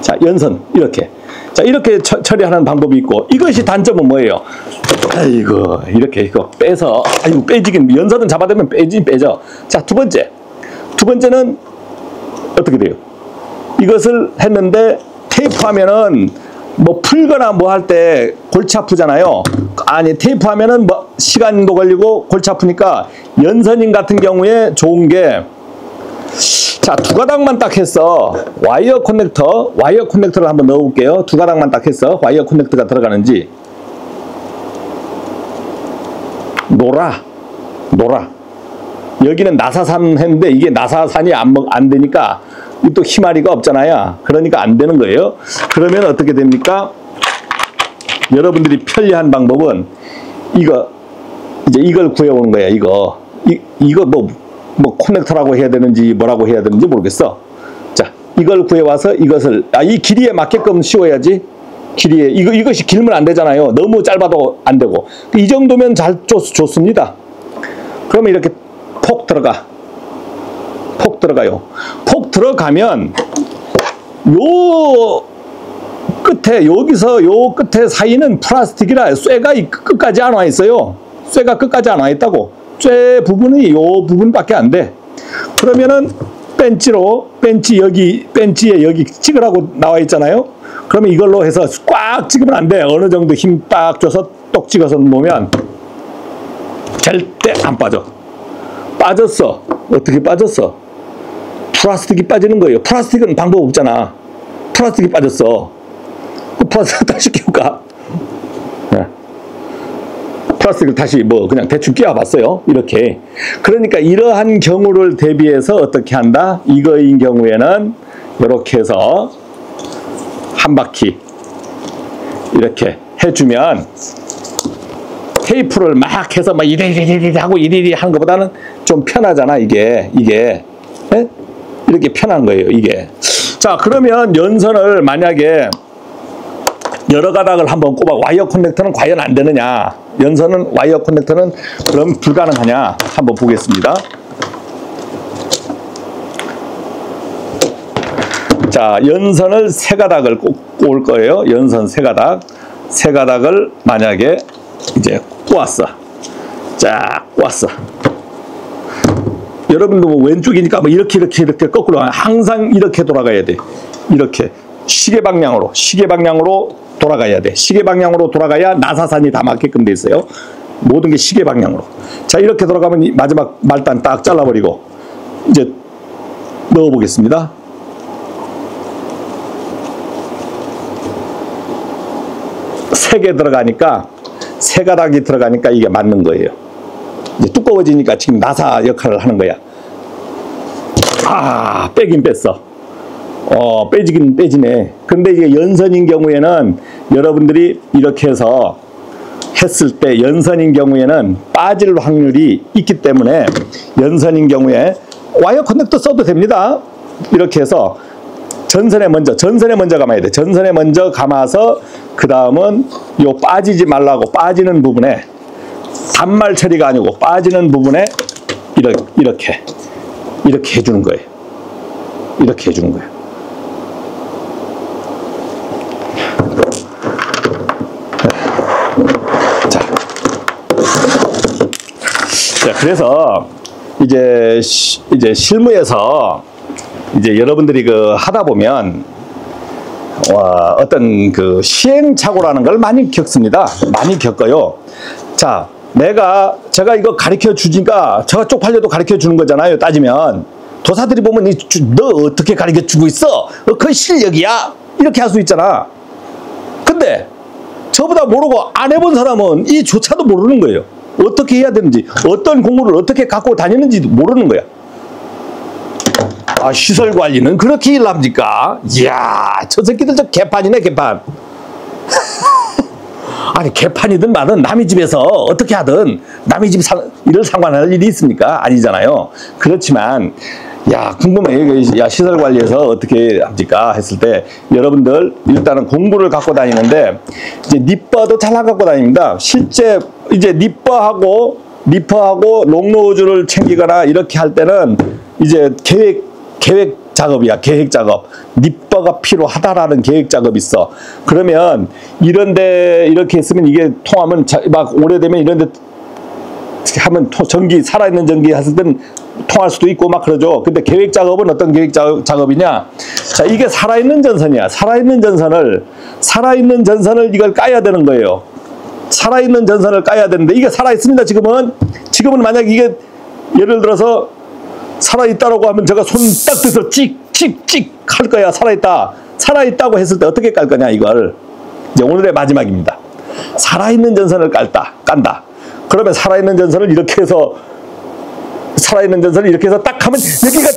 자, 연선 이렇게. 자, 이렇게 처리하는 방법이 있고, 이것이 단점은 뭐예요? 아이고, 이렇게 이거 빼서, 아이고 빼지긴, 연선은 잡아대면 빼져. 자, 두 번째는 어떻게 돼요? 이것을 했는데 테이프 하면은 뭐 풀거나 뭐 할 때 골치 아프잖아요. 아니 테이프 하면은 뭐 시간도 걸리고 골치 아프니까 연선인 같은 경우에 좋은 게 자, 두 가닥만 딱 했어. 와이어 커넥터를 한번 넣어볼게요. 두 가닥만 딱 했어. 와이어 커넥터가 들어가는지. 노라. 여기는 나사산 했는데 이게 나사산이 안 되니까 또 희마리가 없잖아요. 그러니까 안 되는 거예요. 그러면 어떻게 됩니까? 여러분들이 편리한 방법은 이걸 구해오는 거야. 이거 뭐 커넥터라고 해야 되는지 뭐라고 해야 되는지 모르겠어. 자, 이걸 구해와서 이것을 이 길이에 맞게끔 씌워야지. 길이에 이것이 길면 안 되잖아요. 너무 짧아도 안 되고. 이 정도면 좋습니다. 그러면 이렇게 폭 들어가요. 폭 들어가면 요 끝에 여기서 요 끝에 사이는 플라스틱이라 쇠가 끝까지 안 와 있어요. 쇠가 끝까지 안 와 있다고. 쇠 부분이 요 부분밖에 안 돼. 그러면은 벤치에 여기 찍으라고 나와 있잖아요. 그러면 이걸로 해서 꽉 찍으면 안 돼. 어느 정도 힘 딱 줘서 똑 찍어서 놓으면 절대 안 빠져. 빠졌어. 어떻게 빠졌어? 플라스틱이 빠지는 거예요. 플라스틱은 방법 없잖아. 플라스틱이 빠졌어. 플라스틱 다시 끼울까? 네. 플라스틱을 다시 뭐 그냥 대충 끼워봤어요. 이렇게. 그러니까 이러한 경우를 대비해서 어떻게 한다? 이거인 경우에는 이렇게 해서 한 바퀴 이렇게 해주면 테이프를 막 해서 막 이리리리 하고 이리리 하는 것보다는 좀 편하잖아. 이게 네? 이렇게 편한 거예요. 이게. 자, 그러면 연선을 만약에 여러 가닥을 한번 꼽아 와이어 커넥터는 과연 안 되느냐? 와이어 커넥터는 그럼 불가능하냐? 한번 보겠습니다. 자, 연선을 세 가닥을 꼽을 거예요. 연선 세 가닥. 세 가닥을 만약에 이제 꼬았어. 쫙 꼬았어. 여러분도 뭐 왼쪽이니까 뭐 이렇게 거꾸로 항상 이렇게 돌아가야 돼. 이렇게 시계 방향으로 돌아가야 돼. 시계 방향으로 돌아가야 나사산이 다 맞게끔 돼 있어요. 모든 게 시계 방향으로. 자, 이렇게 돌아가면 마지막 말단 딱 잘라버리고 이제 넣어보겠습니다. 세 개 들어가니까, 세 가닥이 들어가니까 이게 맞는 거예요. 이제 두꺼워지니까 지금 나사 역할을 하는 거야. 아, 빼긴 뺐어. 빼지긴 빼지네. 근데 이게 연선인 경우에는 여러분들이 이렇게 해서 했을 때 연선인 경우에는 빠질 확률이 있기 때문에 연선인 경우에 와이어 커넥터 써도 됩니다. 이렇게 해서 전선에 먼저 감아야 돼. 전선에 먼저 감아서 그 다음은 요 빠지지 말라고 빠지는 부분에 단말 처리가 아니고 빠지는 부분에 이렇게 해주는 거예요. 이렇게 해주는 거예요. 자, 그래서 이제 실무에서 이제 여러분들이 하다 보면 어떤 시행착오라는 걸 많이 겪습니다. 많이 겪어요. 자, 제가 이거 가르쳐 주니까 제가 쪽팔려도 가르쳐 주는 거잖아요. 따지면 도사들이 보면 너 어떻게 가르쳐 주고 있어? 그 실력이야? 이렇게 할 수 있잖아. 근데 저보다 모르고 안 해본 사람은 이조차도 모르는 거예요. 어떻게 해야 되는지, 어떤 공부를 어떻게 갖고 다니는지도 모르는 거야. 아, 시설 관리는 그렇게 일합니까? 이야, 저 새끼들 저 개판이네, 개판. 아니, 개판이든 뭐든 남의 집에서 어떻게 하든 남의 집 일을 상관할 일이 있습니까? 아니잖아요. 그렇지만, 야, 궁금해. 야, 시설 관리에서 어떻게 합니까? 했을 때, 여러분들, 일단은 공부를 갖고 다니는데, 이제 니퍼도 잘 안 갖고 다닙니다. 실제, 이제 니퍼하고 롱노즈를 챙기거나 이렇게 할 때는, 이제 계획 작업이야. 계획 작업. 니퍼가 필요하다라는 계획 작업이 있어. 그러면, 이런데, 이렇게 했으면 이게 통하면, 막 오래되면 이런데, 하면 살아있는 전기 했을 땐 통할 수도 있고 막 그러죠. 근데 계획 작업은 어떤 계획 작업이냐? 자, 이게 살아있는 전선이야. 살아있는 전선을 이걸 까야 되는 거예요. 살아있는 전선을 까야 되는데 이게 살아있습니다. 지금은 만약 이게 예를 들어서 살아있다라고 하면 제가 손 딱 들어서 찍 할 거야. 살아있다고 했을 때 어떻게 깔 거냐 이걸. 이제 오늘의 마지막입니다. 살아있는 전선을 깐다. 그러면 살아있는 전선을 이렇게 해서 딱 하면 여기가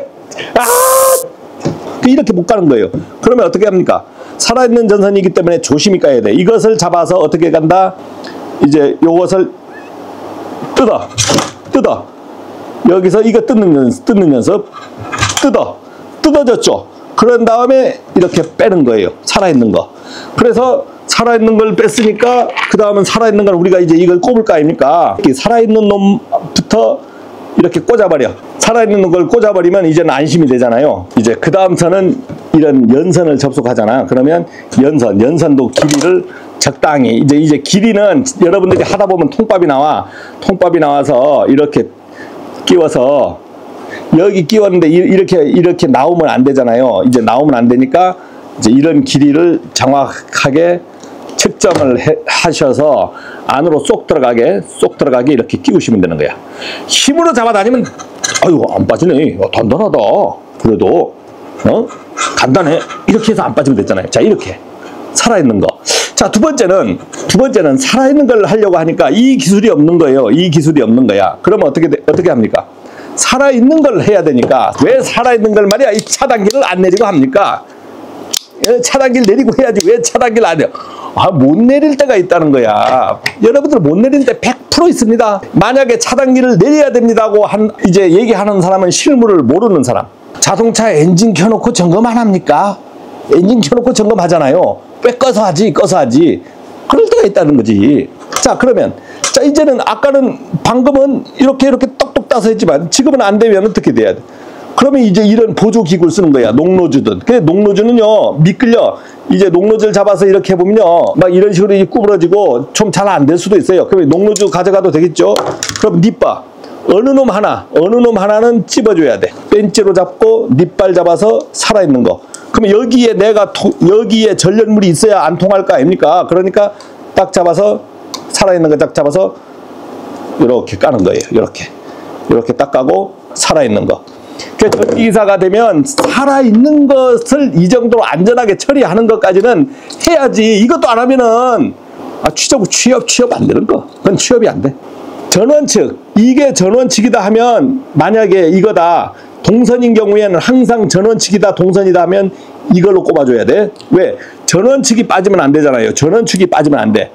이렇게 못 가는 거예요. 그러면 어떻게 합니까? 살아있는 전선이기 때문에 조심히 까야 돼. 이것을 잡아서 어떻게 간다? 이제 요것을 뜯어. 여기서 이거 뜯는 연습. 뜯어졌죠. 그런 다음에 이렇게 빼는 거예요. 살아있는 거. 그래서 살아있는 걸 뺐으니까 그 다음은 살아있는 걸 우리가 이제 이걸 꼽을 거 아닙니까? 살아있는 놈부터 이렇게 꽂아버려. 살아있는 걸 꽂아버리면 이제는 안심이 되잖아요. 이제 그 다음 선은 이런 연선을 접속하잖아. 그러면 연선도 길이를 적당히 이제 길이는 여러분들이 하다 보면 통밥이 나와서 이렇게 끼워서 여기 끼웠는데 이렇게 나오면 안 되잖아요. 이제 나오면 안 되니까 이제 이런 길이를 정확하게 측정을 하셔서 안으로 쏙 들어가게 이렇게 끼우시면 되는 거야. 힘으로 잡아다니면 아유 안 빠지네. 단단하다. 그래도 간단해. 이렇게 해서 안 빠지면 됐잖아요. 자, 이렇게 살아있는 거. 자, 두 번째는 살아있는 걸 하려고 하니까 이 기술이 없는 거예요. 이 기술이 없는 거야. 그러면 어떻게 합니까? 살아있는 걸 해야 되니까 왜 살아있는 걸 말이야 이 차단기를 안 내리고 합니까? 차단기를 내리고 해야지 왜 차단기를 안 해요? 못 내릴 때가 있다는 거야. 여러분들 못 내릴 때 100% 있습니다. 만약에 차단기를 내려야 됩니다고 이제 얘기하는 사람은 실무를 모르는 사람. 자동차 엔진 켜놓고 점검 안 합니까? 엔진 켜놓고 점검하잖아요. 왜 꺼서 하지? 그럴 때가 있다는 거지. 자, 그러면 이제는 방금은 이렇게 똑똑 따서 했지만 지금은 안 되면 어떻게 돼야 돼? 그러면 이제 이런 보조기구를 쓰는 거야. 녹노즈든. 그 녹노즈는요, 미끌려. 이제 녹노즈를 잡아서 이렇게 해보면요, 막 이런 식으로 구부러지고 좀 잘 안 될 수도 있어요. 그러면 녹노즈 가져가도 되겠죠? 그럼 닛바. 어느 놈 하나는 찝어줘야 돼. 벤치로 잡고 닛발 잡아서 살아있는 거. 그러면 여기에 여기에 전련물이 있어야 안 통할 거 아닙니까? 그러니까 딱 잡아서 살아있는 거 딱 잡아서 이렇게 까는 거예요. 이렇게 딱 까고 살아있는 거. 그 전기기사가 되면 살아있는 것을 이 정도로 안전하게 처리하는 것까지는 해야지. 이것도 안 하면은 취업 안 되는 거. 그건 취업이 안 돼. 전원측, 이게 전원측이다 하면, 만약에 이거다, 동선인 경우에는 항상 전원측이다, 동선이다 하면 이걸로 꼽아줘야 돼. 왜? 전원측이 빠지면 안 되잖아요. 전원축이 빠지면 안 돼.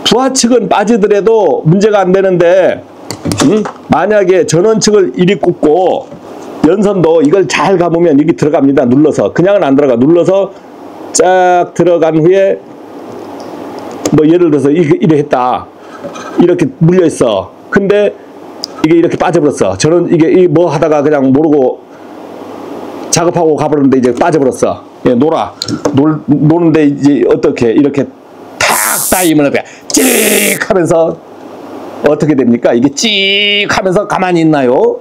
부하측은 빠지더라도 문제가 안 되는데, 만약에 전원측을 이리 꼽고 연선도 이걸 잘 감으면 여기 들어갑니다. 눌러서. 그냥은 안 들어가. 눌러서 쫙 들어간 후에 뭐 예를 들어서 이래 했다. 이렇게 물려 있어. 근데 이게 이렇게 빠져버렸어. 저는 이게 뭐 하다가 그냥 모르고 작업하고 가버렸는데 이제 빠져버렸어. 예, 노는데 이제 어떻게 이렇게 탁 따이면 찍 하면서 어떻게 됩니까? 이게 찍 하면서 가만히 있나요?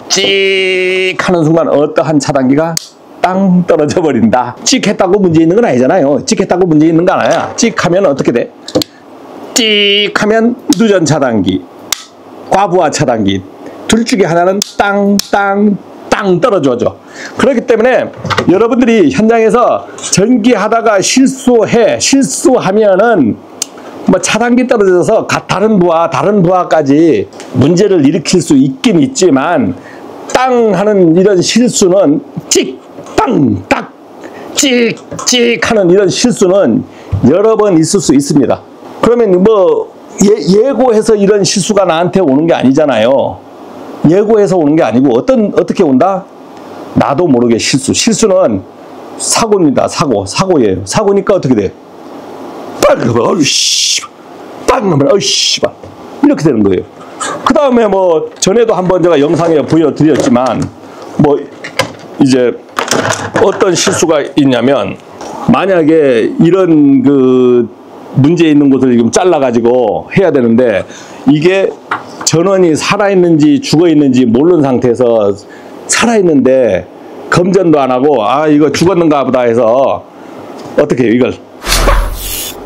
찍 하는 순간 어떠한 차단기가 땅 떨어져 버린다. 찍 했다고 문제 있는 건 아니잖아요. 찍 했다고 문제 있는 거 아니야. 찍 하면 어떻게 돼? 찍 하면 누전 차단기, 과부하 차단기 둘 중에 하나는 땅 떨어져줘. 그렇기 때문에 여러분들이 현장에서 전기하다가 실수하면은 뭐 차단기 떨어져서 다른 부하까지 문제를 일으킬 수 있긴 있지만, 땅 하는 이런 실수는 찍 하는 이런 실수는 여러 번 있을 수 있습니다. 그러면 뭐 예고해서 이런 실수가 나한테 오는 게 아니잖아요. 예고해서 오는 게 아니고 어떻게 온다? 나도 모르게 실수는 사고입니다. 사고예요. 사고니까 어떻게 돼? 빵 하면 어이씨, 빵 하면 어이씨, 이렇게 되는 거예요. 그 다음에 뭐 전에도 한번 제가 영상에 보여드렸지만, 뭐 이제 어떤 실수가 있냐면, 만약에 이런 그 문제 있는 곳을 지금 잘라가지고 해야 되는데, 이게 전원이 살아있는지 죽어있는지 모르는 상태에서 살아있는데 검전도 안 하고 이거 죽었는가 보다 해서 어떻게 해요? 이걸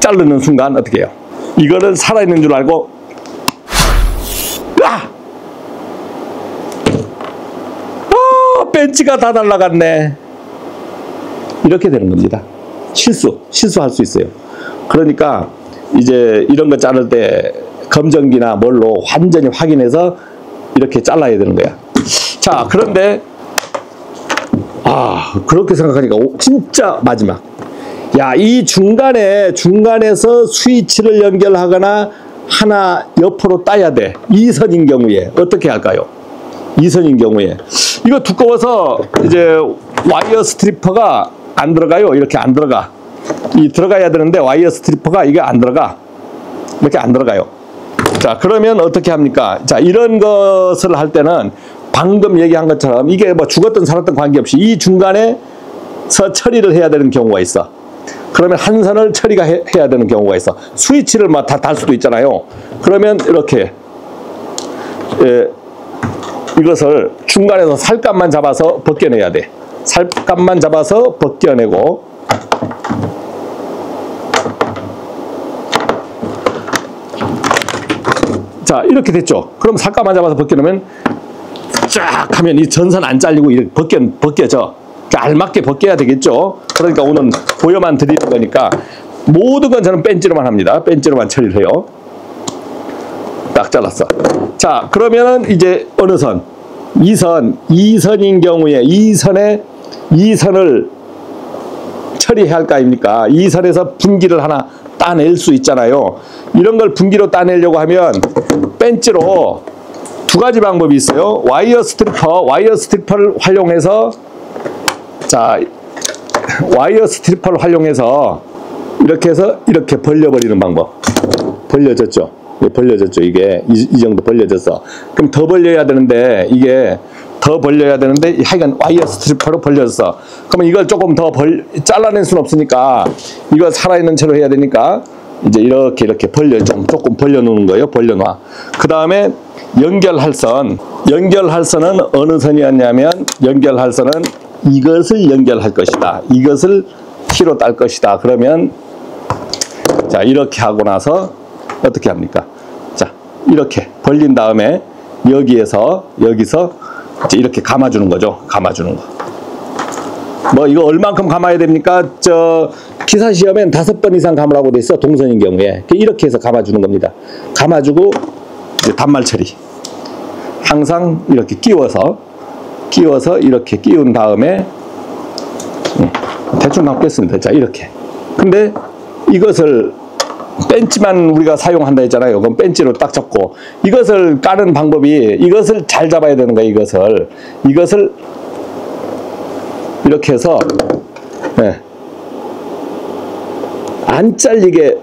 자르는 순간 어떻게 해요? 이거는 살아있는 줄 알고 벤치가 다 날라갔네. 이렇게 되는 겁니다. 실수할 수 있어요. 그러니까 이제 이런 거 자를 때 검전기나 뭘로 완전히 확인해서 이렇게 잘라야 되는 거야. 자, 그런데 그렇게 생각하니까 진짜 마지막. 야, 이 중간에서 스위치를 연결하거나 하나 옆으로 따야 돼. 2선인 경우에 어떻게 할까요? 2선인 경우에 이거 두꺼워서 이제 와이어 스트리퍼가 안 들어가요. 이렇게 안 들어가. 들어가야 되는데 와이어 스트리퍼가 이게 안 들어가. 이렇게 안 들어가요. 자, 그러면 어떻게 합니까? 자, 이런 것을 할 때는 방금 얘기한 것처럼 이게 뭐 죽었든 살았든 관계없이 이 중간에서 처리를 해야 되는 경우가 있어. 그러면 한 선을 처리가 해야 되는 경우가 있어. 스위치를 막 다 달 수도 있잖아요. 그러면 이렇게 이것을 중간에서 살갗만 잡아서 벗겨내야 돼. 살갗만 잡아서 벗겨내고, 자, 이렇게 됐죠. 그럼 살갗만 잡아서 벗겨내면 쫙 하면 이 전선 안 잘리고 이렇게 벗겨져. 알맞게 벗겨야 되겠죠. 그러니까 오늘 보여만 드리는 거니까 모든 건 저는 벤치로만 합니다. 벤치로만 처리를 해요. 딱 잘랐어. 자, 그러면은 이제 어느 선? 2선인 경우에 2선을 처리해야 할 거 아닙니까? 2선에서 분기를 하나 따낼 수 있잖아요. 이런 걸 분기로 따내려고 하면 벤치로 두 가지 방법이 있어요. 와이어 스트리퍼를 활용해서, 자, 와이어 스트리퍼를 활용해서 이렇게 해서 이렇게 벌려버리는 방법. 벌려졌죠. 벌려졌죠. 이게 이 정도 벌려졌어. 그럼 더 벌려야 되는데 이게 더 벌려야 되는데 하여간 와이어 스트리퍼로 벌렸어. 그러면 이걸 조금 더 잘라낼 수는 없으니까 이거 살아있는 채로 해야 되니까 이제 이렇게 조금 벌려놓는 거예요. 벌려놔. 그 다음에 연결할 선은 어느 선이었냐면 연결할 선은 이것을 연결할 것이다. 이것을 T로 딸 것이다. 그러면 자 이렇게 하고 나서 어떻게 합니까? 자 이렇게 벌린 다음에 여기서 이제 이렇게 감아주는 거죠. 감아주는 거. 뭐 이거 얼만큼 감아야 됩니까? 저 기사 시험엔 5번 이상 감으라고 돼 있어. 동선인 경우에 이렇게 해서 감아주는 겁니다. 감아주고 이제 단말 처리. 항상 이렇게 끼워서 이렇게 끼운 다음에 대충 감겠습니다. 자 이렇게. 근데 이것을 벤치만 우리가 사용한다 했잖아요. 그럼 벤치로 딱 잡고 이것을 까는 방법이 이것을 잘 잡아야 되는 거예요. 이것을 이렇게 해서 안 잘리게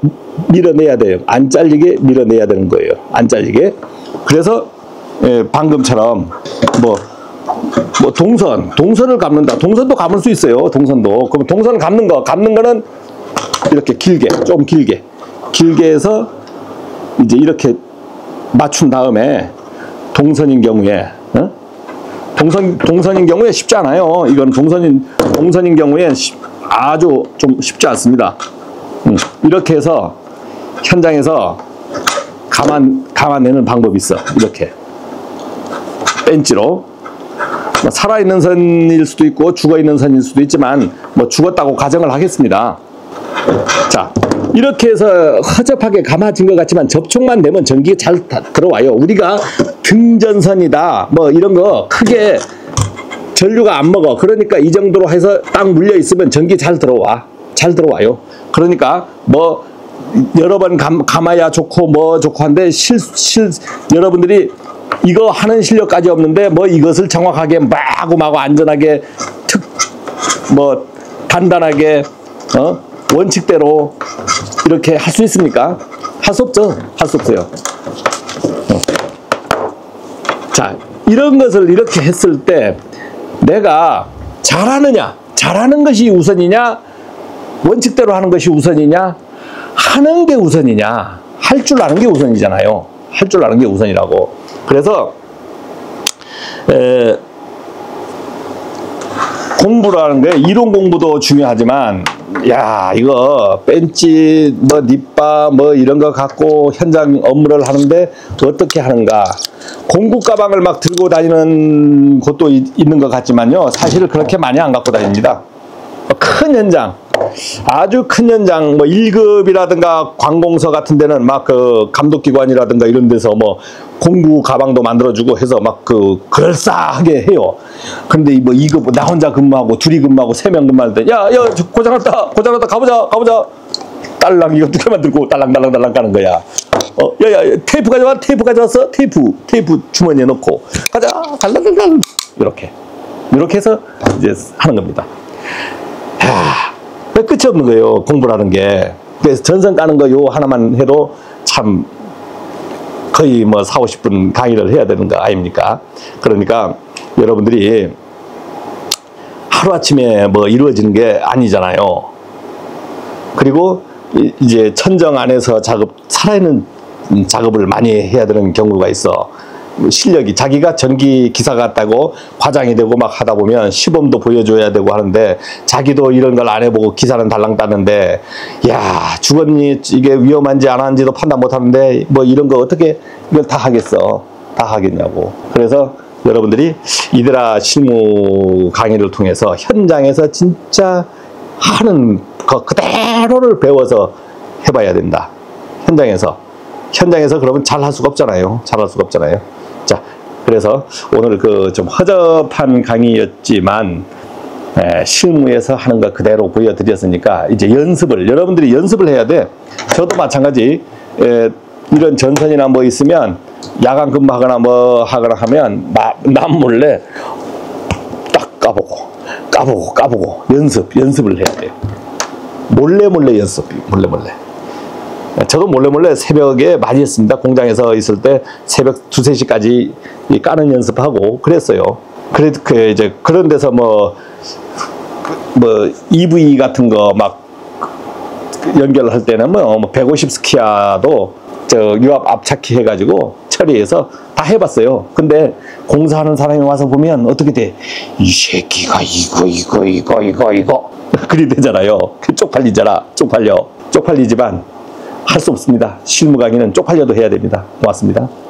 밀어내야 돼요. 안 잘리게 밀어내야 되는 거예요. 안 잘리게. 그래서 방금처럼 뭐 동선을 감는다. 동선도 감을 수 있어요. 동선도. 그럼 동선 감는 거는 이렇게 좀 길게 해서 이제 이렇게 맞춘 다음에 동선인 경우에 동선인 경우에 쉽지 않아요. 이건 동선인 경우에 아주 좀 쉽지 않습니다. 이렇게 해서 현장에서 감아내는 방법이 있어. 이렇게 벤치로 살아있는 선일 수도 있고 죽어있는 선일 수도 있지만 뭐 죽었다고 가정을 하겠습니다. 자 이렇게 해서 허접하게 감아진 것 같지만 접촉만 되면 전기가 잘 들어와요. 우리가 등전선이다 뭐 이런 거 크게 전류가 안 먹어. 그러니까 이 정도로 해서 딱 물려 있으면 전기 잘 들어와요. 그러니까 뭐 여러 번 감아야 좋고 뭐 좋고 한데 여러분들이 이거 하는 실력까지 없는데 뭐 이것을 정확하게 마구 안전하게 단단하게 원칙대로 이렇게 할 수 있습니까? 할 수 없죠. 할 수 없어요. 자, 이런 것을 이렇게 했을 때 내가 잘하는 것이 우선이냐, 원칙대로 하는 것이 우선이냐, 하는 게 우선이냐, 할 줄 아는 게 우선이잖아요. 할 줄 아는 게 우선이라고. 그래서 공부라는 게 이론 공부도 중요하지만 야 이거 벤치 닛바 이런 거 갖고 현장 업무를 하는데 어떻게 하는가. 공구 가방을 막 들고 다니는 곳도 있는 것 같지만요 사실 그렇게 많이 안 갖고 다닙니다. 큰 현장, 아주 큰 현장 1급이라든가 관공서 같은 데는 막 그 감독기관이라든가 이런 데서 공구 가방도 만들어주고 해서 막 그럴싸하게 해요. 근데 2급 나 혼자 근무하고 둘이 근무하고 3명 근무할 때 야 고장났다 가보자 딸랑 이거 2개만 들고 딸랑 가는 거야. 야야 테이프 가져왔어? 테이프 주머니에 넣고 가자 달랑 이렇게 해서 이제 하는 겁니다. 왜 끝이 없는 거예요 공부라는 게. 그래서 전선 까는 거 요 하나만 해도 참 거의 4, 50분 강의를 해야 되는 거 아닙니까? 그러니까 여러분들이 하루아침에 이루어지는 게 아니잖아요. 그리고 이제 천정 안에서 살아있는 작업을 많이 해야 되는 경우가 있어. 실력이 자기가 전기 기사 같다고 과장이 되고 막 하다 보면 시범도 보여줘야 되고 하는데 자기도 이런 걸 안 해보고 기사는 달랑 따는데 야 주거니 이게 위험한지 안 하는지도 판단 못 하는데 이런 거 어떻게 이걸 다 하겠어. 다 하겠냐고. 그래서 여러분들이 이데라 실무 강의를 통해서 현장에서 진짜 하는 거 그대로를 배워서 해봐야 된다. 현장에서 그러면 잘 할 수가 없잖아요. 자, 그래서 오늘 좀 허접한 강의였지만 실무에서 하는 거 그대로 보여드렸으니까 이제 여러분들이 연습을 해야 돼. 저도 마찬가지. 이런 전선이나 있으면 야간 근무하거나 하거나 하면 남 몰래 딱 까보고 연습을 해야 돼요. 몰래 연습. 저도 몰래 새벽에 많이 했습니다. 공장에서 있을 때 새벽 2, 3시까지 까는 연습하고 그랬어요. 이제 그런 데서 뭐 EV 같은 거 막 연결할 때는 뭐 150 스키아도 유압 압착기 해가지고 처리해서 다 해봤어요. 근데 공사하는 사람이 와서 보면 어떻게 돼? 이 새끼가 이거 그리 되잖아요. 쪽팔리잖아. 쪽팔리지만 할 수 없습니다. 실무 강의는 쪽팔려도 해야 됩니다. 고맙습니다.